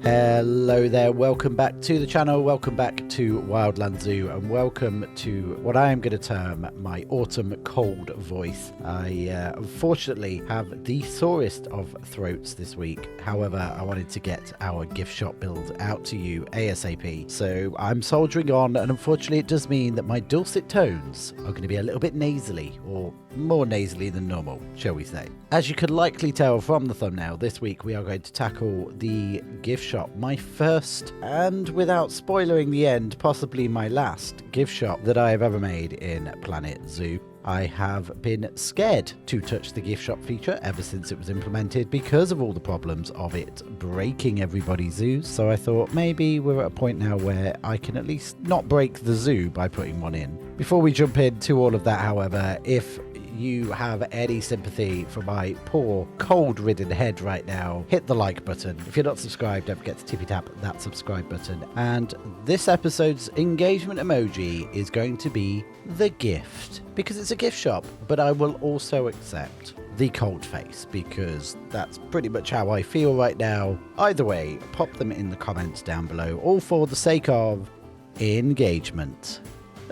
Hello there, welcome back to the channel, welcome back to Wildlands Zoo, and welcome to what I am going to term my autumn cold voice. I unfortunately have the sorest of throats this week. However, I wanted to get our gift shop build out to you ASAP, so I'm soldiering on, and unfortunately it does mean that my dulcet tones are going to be a little bit nasally, or more nasally than normal, shall we say. As you could likely tell from the thumbnail, this week we are going to tackle the gift shop, my first, and without spoiling the end, possibly my last gift shop that I have ever made in Planet Zoo. I have been scared to touch the gift shop feature ever since it was implemented because of all the problems of it breaking everybody's zoos, so I thought maybe we're at a point now where I can at least not break the zoo by putting one in. Before we jump into all of that, however, if you have any sympathy for my poor cold-ridden head right now, hit the like button. If you're not subscribed, don't forget to tippy-tap that subscribe button. And this episode's engagement emoji is going to be the gift, because it's a gift shop, but I will also accept the cold face because that's pretty much how I feel right now. Either way, pop them in the comments down below, all for the sake of engagement.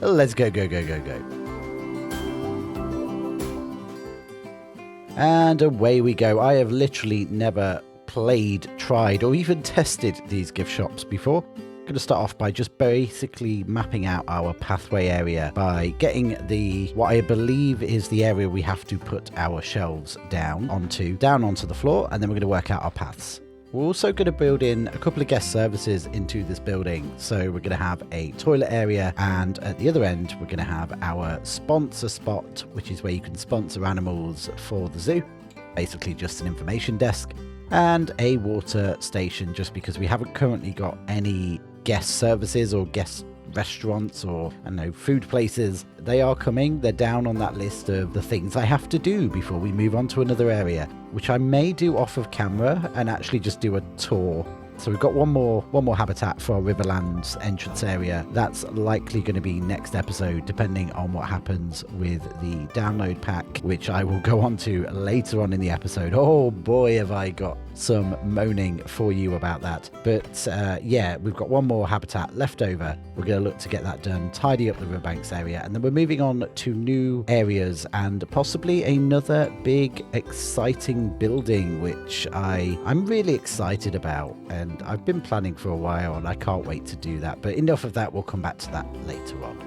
Let's go, go, go, go, go. And away we go. I have literally never played, tried, or even tested these gift shops before. I'm going to start off by just basically mapping out our pathway area by getting what I believe is the area we have to put our shelves down onto the floor, and then we're going to work out our paths. We're also going to build in a couple of guest services into this building. So we're going to have a toilet area, and at the other end, we're going to have our sponsor spot, which is where you can sponsor animals for the zoo. Basically just an information desk, and a water station, just because we haven't currently got any guest services or guest restaurants or, I don't know, food places. They are coming. They're down on that list of the things I have to do before we move on to another area, which I may do off of camera and actually just do a tour. So we've got one more habitat for our Riverlands entrance area. That's likely going to be next episode, depending on what happens with the download pack, which I will go on to later on in the episode. Oh boy, have I got some moaning for you about that. But yeah, we've got one more habitat left over. We're going to look to get that done, tidy up the riverbanks area, and then we're moving on to new areas and possibly another big exciting building, which I'm really excited about, and I've been planning for a while and I can't wait to do that. But enough of that, we'll come back to that later on.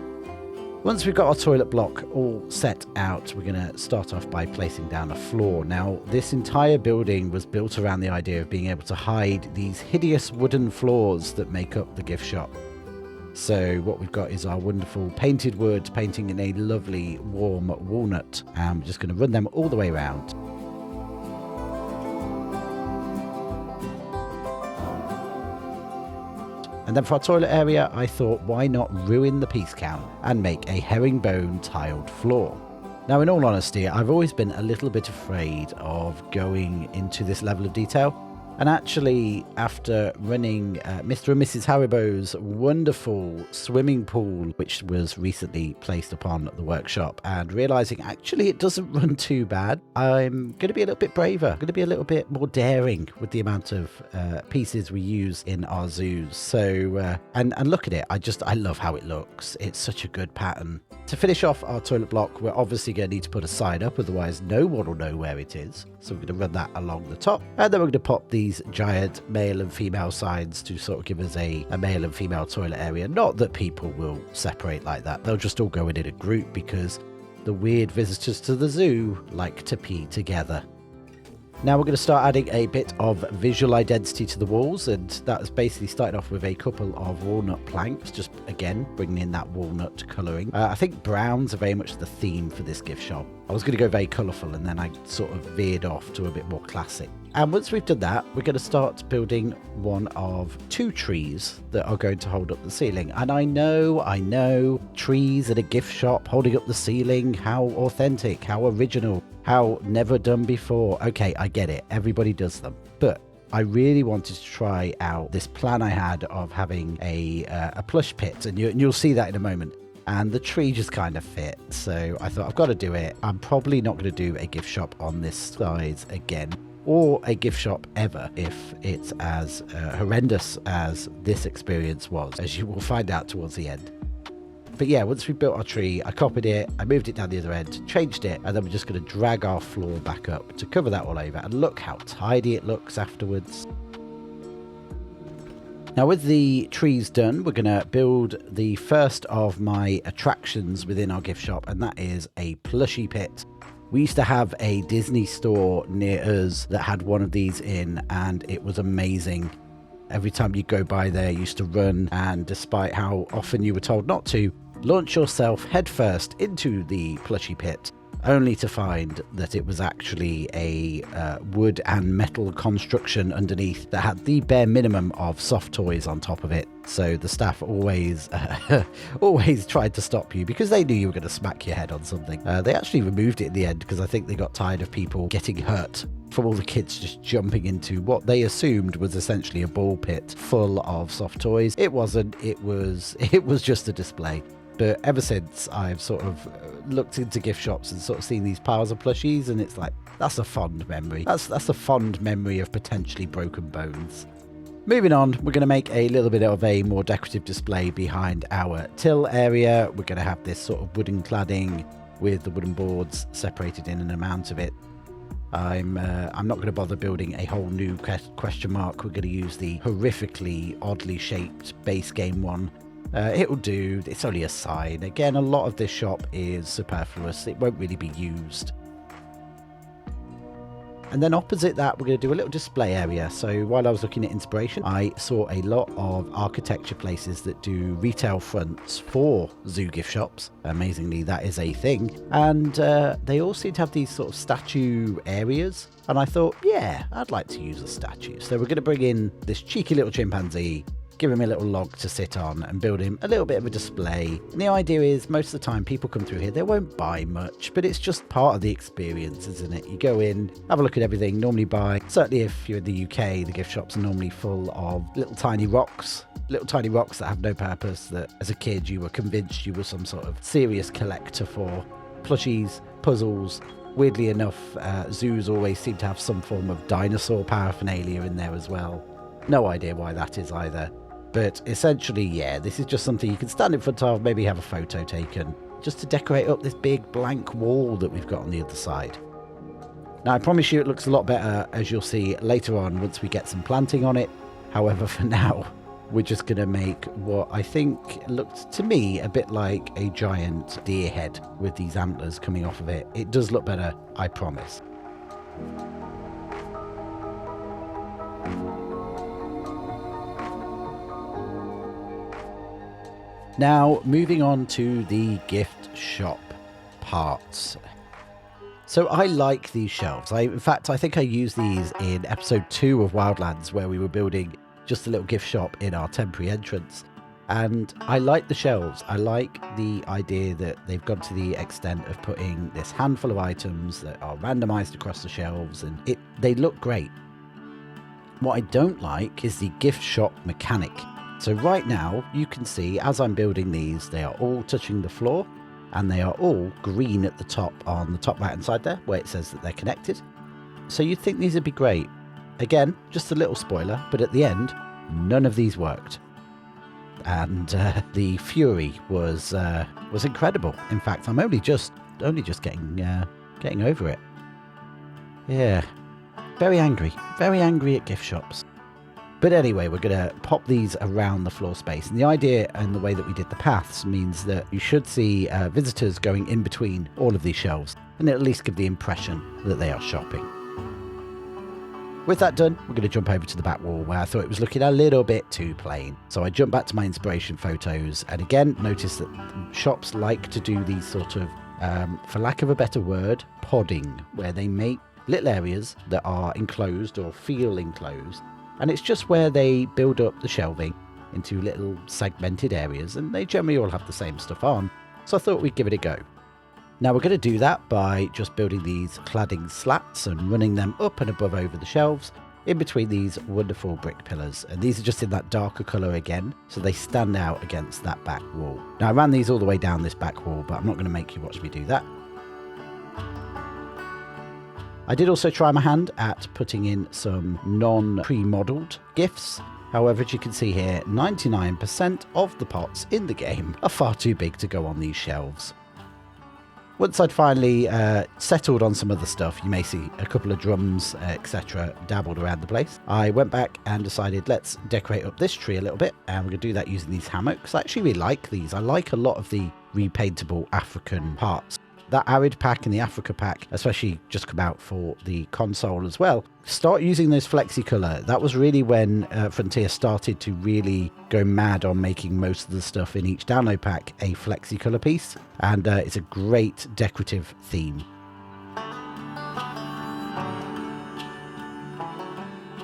Once we've got our toilet block all set out, we're going to start off by placing down a floor. Now, this entire building was built around the idea of being able to hide these hideous wooden floors that make up the gift shop. So what we've got is our wonderful painted wood, painting in a lovely warm walnut. And we're just going to run them all the way around. And then for our toilet area, I thought, why not ruin the piece count and make a herringbone tiled floor? Now, in all honesty, I've always been a little bit afraid of going into this level of detail. And actually, after running Mr. and Mrs. Haribo's wonderful swimming pool, which was recently placed upon the workshop, and realizing actually it doesn't run too bad, I'm going to be a little bit braver, going to be a little bit more daring with the amount of pieces we use in our zoos. So, and look at it, I love how it looks. It's such a good pattern. To finish off our toilet block, we're obviously going to need to put a sign up, otherwise no one will know where it is. So we're going to run that along the top, and then we're going to pop these giant male and female signs to sort of give us a male and female toilet area. Not that people will separate like that. They'll just all go in a group because the weird visitors to the zoo like to pee together. Now we're going to start adding a bit of visual identity to the walls, and that's basically started off with a couple of walnut planks, just again bringing in that walnut colouring. I think browns are very much the theme for this gift shop. I was going to go very colourful, and then I sort of veered off to a bit more classic. And once we've done that, we're going to start building one of two trees that are going to hold up the ceiling. And I know, trees at a gift shop holding up the ceiling, how authentic, how original, how never done before. Okay, I get it. Everybody does them. But I really wanted to try out this plan I had of having a plush pit, and you'll see that in a moment. And the tree just kind of fit, so I thought I've got to do it. I'm probably not going to do a gift shop on this size again. or a gift shop ever if it's as horrendous as this experience was, as you will find out towards the end. But yeah, once we built our tree, I copied it, I moved it down the other end, changed it, and then we're just going to drag our floor back up to cover that all over. And look how tidy it looks afterwards. Now with the trees done, we're going to build the first of my attractions within our gift shop, and that is a plushie pit. We used to have a Disney store near us that had one of these in, and it was amazing. Every time you go by there, you used to run, and despite how often you were told not to, launch yourself headfirst into the plushie pit, only to find that it was actually a wood and metal construction underneath that had the bare minimum of soft toys on top of it. So the staff always tried to stop you because they knew you were going to smack your head on something. They actually removed it in the end because I think they got tired of people getting hurt from all the kids just jumping into what they assumed was essentially a ball pit full of soft toys. It wasn't. It was just a display. But ever since, I've sort of looked into gift shops and sort of seen these piles of plushies, and it's like, that's a fond memory. That's a fond memory of potentially broken bones. Moving on, we're going to make a little bit of a more decorative display behind our till area. We're going to have this sort of wooden cladding with the wooden boards separated in an amount of it. I'm not going to bother building a whole new question mark. We're going to use the horrifically oddly shaped base game one. It'll do. It's only a sign. Again, a lot of this shop is superfluous. It won't really be used. And then opposite that, we're going to do a little display area. So while I was looking at inspiration, I saw a lot of architecture places that do retail fronts for zoo gift shops. Amazingly, that is a thing. And they all seem to have these sort of statue areas. And I thought, yeah, I'd like to use a statue. So we're going to bring in this cheeky little chimpanzee, give him a little log to sit on and build him a little bit of a display. And the idea is most of the time people come through here, they won't buy much, but it's just part of the experience, isn't it? You go in, have a look at everything, normally buy. Certainly if you're in the UK, the gift shops are normally full of little tiny rocks that have no purpose, that as a kid you were convinced you were some sort of serious collector for. Plushies, puzzles. Weirdly enough, zoos always seem to have some form of dinosaur paraphernalia in there as well. No idea why that is either. But essentially, yeah, this is just something you can stand in front of, maybe have a photo taken, just to decorate up this big blank wall that we've got on the other side. Now, I promise you it looks a lot better, as you'll see later on once we get some planting on it. However, for now, we're just going to make what I think looked to me a bit like a giant deer head with these antlers coming off of it. It does look better, I promise. Now, moving on to the gift shop parts. So I like these shelves. In fact, I think I used these in episode 2 of Wildlands, where we were building just a little gift shop in our temporary entrance. And I like the shelves. I like the idea that they've gone to the extent of putting this handful of items that are randomized across the shelves, and they look great. What I don't like is the gift shop mechanic. So right now, you can see, as I'm building these, they are all touching the floor, and they are all green at the top, on the top right hand side there, where it says that they're connected. So you'd think these would be great. Again, just a little spoiler, but at the end, none of these worked. And the fury was incredible. In fact, I'm only just getting over it. Yeah, very angry at gift shops. But anyway, we're going to pop these around the floor space. And the idea and the way that we did the paths means that you should see visitors going in between all of these shelves, and it'll at least give the impression that they are shopping. With that done, we're going to jump over to the back wall, where I thought it was looking a little bit too plain. So I jumped back to my inspiration photos, and again, notice that shops like to do these sort of, for lack of a better word, podding, where they make little areas that are enclosed or feel enclosed. And it's just where they build up the shelving into little segmented areas, and they generally all have the same stuff on. So I thought we'd give it a go. Now we're going to do that by just building these cladding slats and running them up and above over the shelves in between these wonderful brick pillars. And these are just in that darker colour again, so they stand out against that back wall. Now I ran these all the way down this back wall, but I'm not going to make you watch me do that. I did also try my hand at putting in some non-pre-modelled gifts. However, as you can see here, 99% of the pots in the game are far too big to go on these shelves. Once I'd finally settled on some other stuff, you may see a couple of drums, etc. dabbled around the place. I went back and decided let's decorate up this tree a little bit, and we're going to do that using these hammocks. I actually really like these. I like a lot of the repaintable African parts. That Arid pack and the Africa pack, especially just come out for the console as well. Start using those flexi colour. That was really when Frontier started to really go mad on making most of the stuff in each download pack a flexi colour piece. And it's a great decorative theme.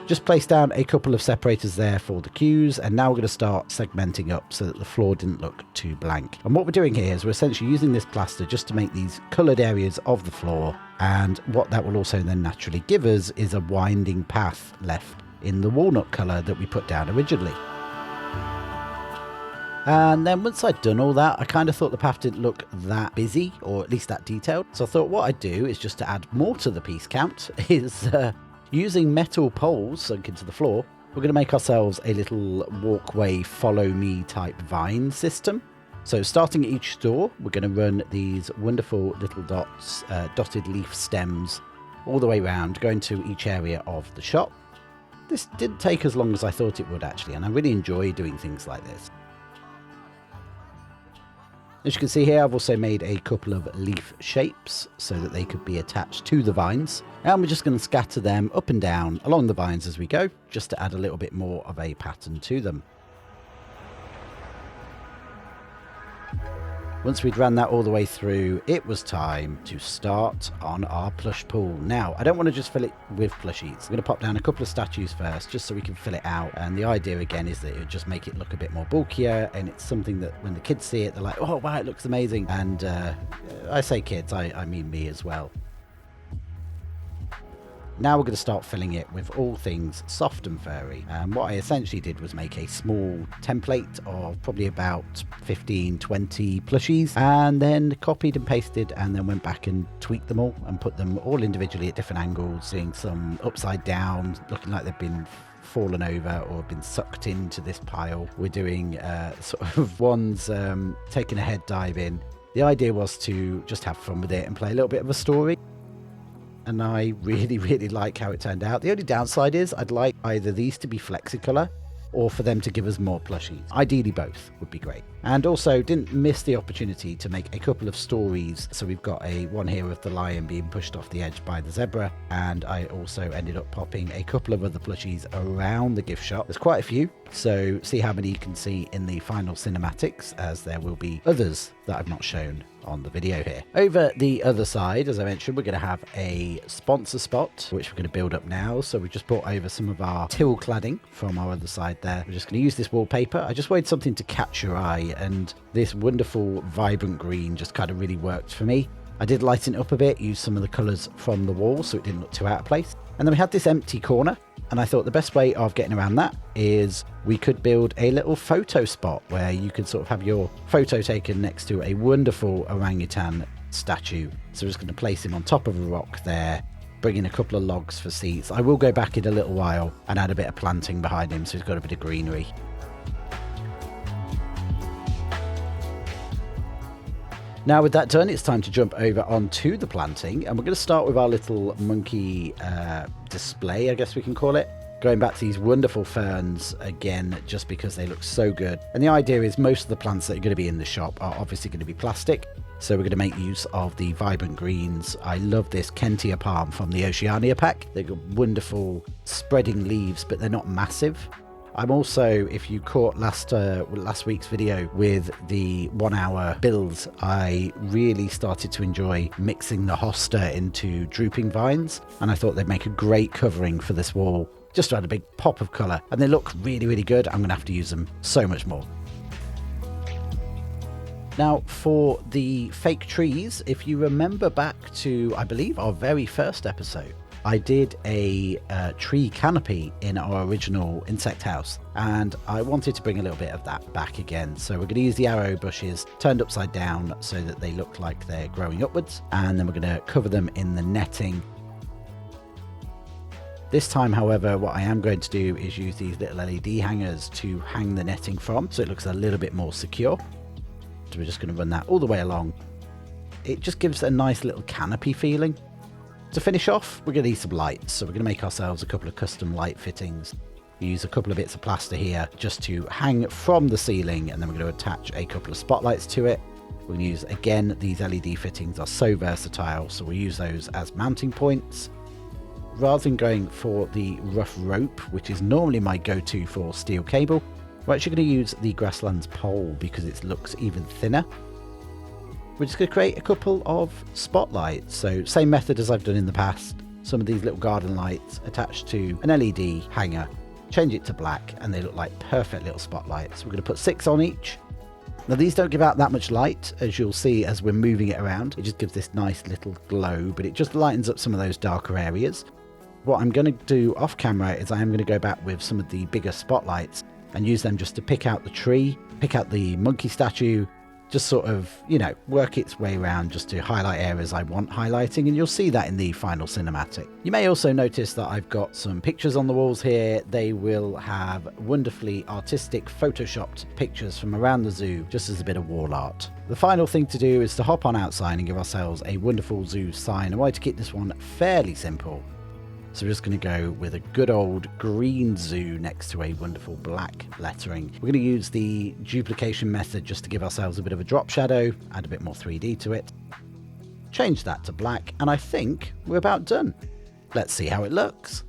Just placed down a couple of separators there for the cues, and now we're going to start segmenting up so that the floor didn't look too blank. And what we're doing here is we're essentially using this plaster just to make these coloured areas of the floor, and what that will also then naturally give us is a winding path left in the walnut colour that we put down originally. And then once I'd done all that, I kind of thought the path didn't look that busy, or at least that detailed. So I thought what I'd do is just to add more to the piece count is using metal poles sunk into the floor, we're going to make ourselves a little walkway follow me type vine system. So starting at each store, we're going to run these wonderful little dots, dotted leaf stems all the way around, going to each area of the shop. This didn't take as long as I thought it would actually, and I really enjoy doing things like this. As you can see here, I've also made a couple of leaf shapes so that they could be attached to the vines. And we're just going to scatter them up and down along the vines as we go, just to add a little bit more of a pattern to them. Once we'd ran that all the way through, it was time to start on our plush pool. Now, I don't want to just fill it with plushies. I'm going to pop down a couple of statues first, just so we can fill it out. And the idea, again, is that it would just make it look a bit more bulkier. And it's something that when the kids see it, they're like, oh, wow, it looks amazing. And I say kids, I mean me as well. Now we're going to start filling it with all things soft and furry. And what I essentially did was make a small template of probably about 15, 20 plushies, and then copied and pasted, and then went back and tweaked them all and put them all individually at different angles, doing some upside down, looking like they've been fallen over or been sucked into this pile. We're doing sort of ones taking a head dive in. The idea was to just have fun with it and play a little bit of a story. And I really, really like how it turned out. The only downside is I'd like either these to be Flexicolor or for them to give us more plushies. Ideally both would be great. And also didn't miss the opportunity to make a couple of stories. So we've got one here of the lion being pushed off the edge by the zebra. And I also ended up popping a couple of other plushies around the gift shop. There's quite a few. So see how many you can see in the final cinematics, as there will be others that I've not shown on the video here. Over the other side, as I mentioned, we're going to have a sponsor spot, which we're going to build up now. So we just brought over some of our till cladding from our other side there. We're just going to use this wallpaper. I just wanted something to catch your eye, and this wonderful vibrant green just kind of really worked for me. I did lighten it up a bit, use some of the colours from the wall so it didn't look too out of place. And then we had this empty corner, and I thought the best way of getting around that is we could build a little photo spot where you could sort of have your photo taken next to a wonderful orangutan statue. So we're just going to place him on top of a rock there, bring in a couple of logs for seats. I will go back in a little while and add a bit of planting behind him so he's got a bit of greenery. Now with that done, it's time to jump over onto the planting, and we're going to start with our little monkey display, I guess we can call it. Going back to these wonderful ferns again, just because they look so good. And the idea is most of the plants that are going to be in the shop are obviously going to be plastic. So we're going to make use of the vibrant greens. I love this Kentia palm from the Oceania pack. They've got wonderful spreading leaves, but they're not massive. I'm also, if you caught last week's video with the 1 hour builds, I really started to enjoy mixing the hosta into drooping vines, and I thought they'd make a great covering for this wall, just to add a big pop of colour, and they look really, really good. I'm going to have to use them so much more. Now, for the fake trees, if you remember back to, I believe, our very first episode, I did a tree canopy in our original insect house, and I wanted to bring a little bit of that back again. So we're going to use the arrow bushes turned upside down so that they look like they're growing upwards, and then we're going to cover them in the netting. This time, however, what I am going to do is use these little LED hangers to hang the netting from, so it looks a little bit more secure. So we're just going to run that all the way along. It just gives a nice little canopy feeling. To finish off, we're going to need some lights, so we're going to make ourselves a couple of custom light fittings. We use a couple of bits of plaster here just to hang from the ceiling, and then we're going to attach a couple of spotlights to it. We're going to use, again, these LED fittings are so versatile, so we'll use those as mounting points. Rather than going for the rough rope, which is normally my go-to for steel cable, we're actually going to use the Grasslands pole because it looks even thinner. We're just going to create a couple of spotlights. So same method as I've done in the past. Some of these little garden lights attached to an LED hanger, change it to black, and they look like perfect little spotlights. We're going to put 6 on each. Now these don't give out that much light, as you'll see as we're moving it around. It just gives this nice little glow, but it just lightens up some of those darker areas. What I'm going to do off camera is I am going to go back with some of the bigger spotlights and use them just to pick out the tree, pick out the monkey statue, just sort of, you know, work its way around just to highlight areas I want highlighting, and you'll see that in the final cinematic. You may also notice that I've got some pictures on the walls here. They will have wonderfully artistic photoshopped pictures from around the zoo, just as a bit of wall art. The final thing to do is to hop on outside and give ourselves a wonderful zoo sign. I wanted to keep this one fairly simple. So we're just going to go with a good old green zoo next to a wonderful black lettering. We're going to use the duplication method just to give ourselves a bit of a drop shadow, add a bit more 3D to it. Change that to black, and I think we're about done. Let's see how it looks.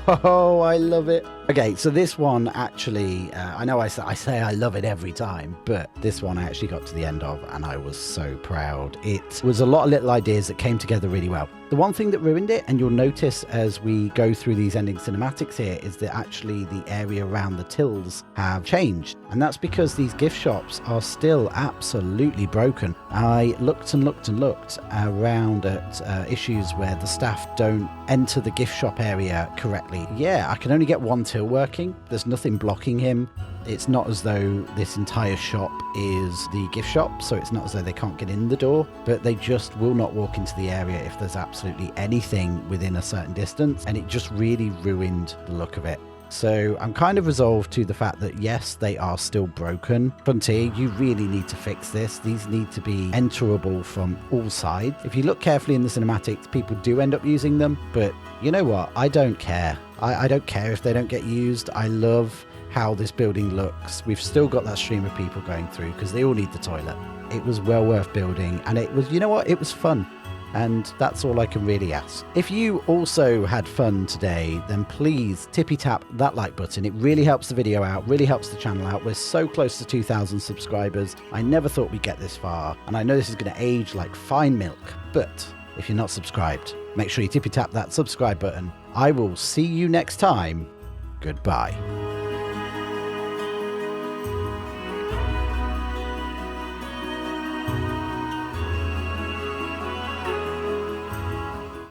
Oh, I love it. Okay, so this one actually, I know I say I love it every time, but this one I actually got to the end of and I was so proud. It was a lot of little ideas that came together really well. The one thing that ruined it, and you'll notice as we go through these ending cinematics here, is that actually the area around the tills have changed. And that's because these gift shops are still absolutely broken. I looked and looked and looked around at issues where the staff don't enter the gift shop area correctly. Yeah, I can only get one till working. There's nothing blocking him. It's not as though this entire shop is the gift shop, so it's not as though they can't get in the door, but they just will not walk into the area if there's absolutely anything within a certain distance, and it just really ruined the look of it. So I'm kind of resolved to the fact that yes, they are still broken. Frontier, you really need to fix this. These need to be enterable from all sides. If you look carefully in the cinematics, people do end up using them, but you know what? I don't care. I don't care if they don't get used. I love how this building looks. We've still got that stream of people going through because they all need the toilet. It was well worth building, and it was, you know what? It was fun. And that's all I can really ask. If you also had fun today, then please tippy tap that like button. It really helps the video out, really helps the channel out. We're so close to 2,000 subscribers. I never thought we'd get this far, and I know this is going to age like fine milk, but if you're not subscribed, make sure you tippy tap that subscribe button. I will see you next time. Goodbye.